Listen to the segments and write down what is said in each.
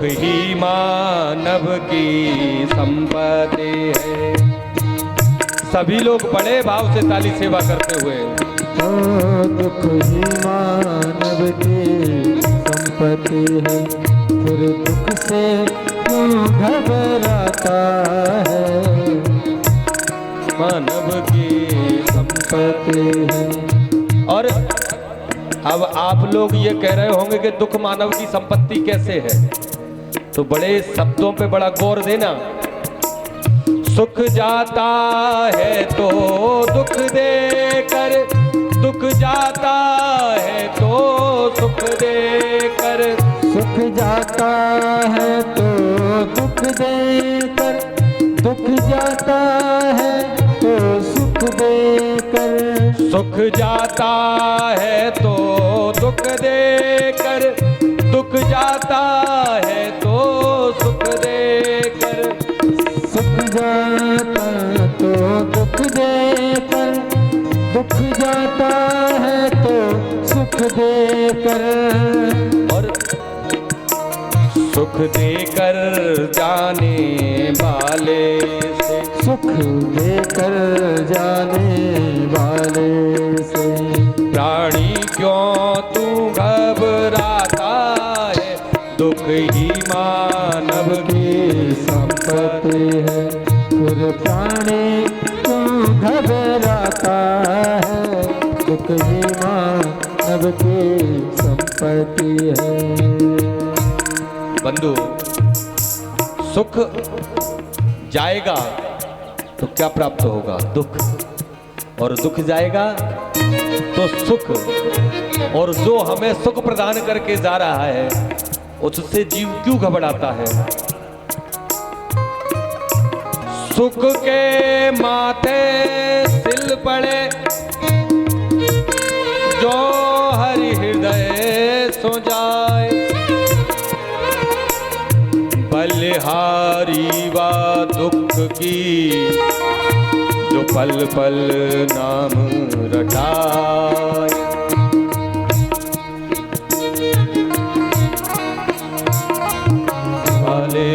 ही मानव की संपत्ति है। सभी लोग बड़े भाव से ताली सेवा करते हुए दुख ही मानव की संपत्ति है, फिर दुख से क्यों घबराता है, मानव की संपत्ति है। और अब आप लोग ये कह रहे होंगे कि दुख मानव की संपत्ति कैसे है, तो बड़े शब्दों पे बड़ा गौर देना। सुख जाता है तो दुख देकर, दुख जाता है तो सुख देकर, सुख जाता है तो दुख देकर, दुख जाता है तो सुख देकर, सुख जाता है तो दुख देकर, दुख जाता है तो सुख देकर, सुख जाता तो दुख देकर, दुख जाता है तो सुख देकर, और सुख देकर जाने वाले से, सुख देकर जाने वाले से, प्राणी क्यों तू घबराता है, दुख ही मानव की संपत्ति है, फिर प्राणी क्यों घबराता है, दुख ही मानव की संपत्ति है। बंधु, सुख जाएगा तो क्या प्राप्त होगा? दुख। और दुख जाएगा तो सुख। और जो हमें सुख प्रदान करके जा रहा है उससे जीव क्यों घबराता है? सुख के माथे सिल पड़े जो हरि हृदय सो जाए, बलिहारी वा दुख की जो पल पल नाम रटाए, वाले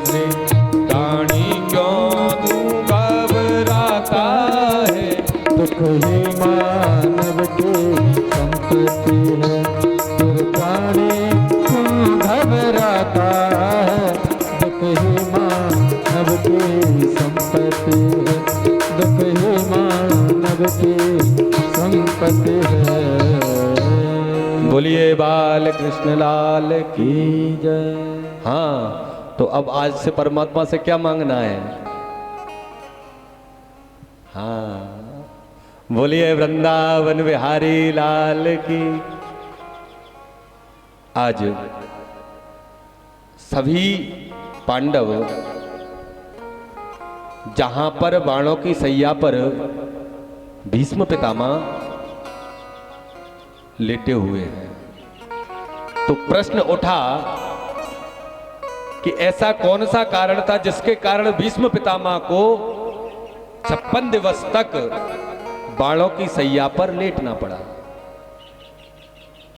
से प्राणी क्यों तू घबराता है, दुख ही मानव की संपत्ति है, फिर प्राणी क्यों घबराता है, दुख ही मानव की संपत्ति है, दुख ही मानव की संपत्ति है। बोलिए बाल कृष्ण लाल की जय। हाँ, तो अब आज से परमात्मा से क्या मांगना है? हाँ, बोलिए वृंदावन बिहारी लाल की। आज सभी पांडव जहां पर बाणों की सैया पर भीष्म पितामह लेटे हुए हैं, तो प्रश्न उठा कि ऐसा कौन सा कारण था जिसके कारण भीष्म पितामह को 56 दिवस तक बाणों की सैया पर लेटना पड़ा।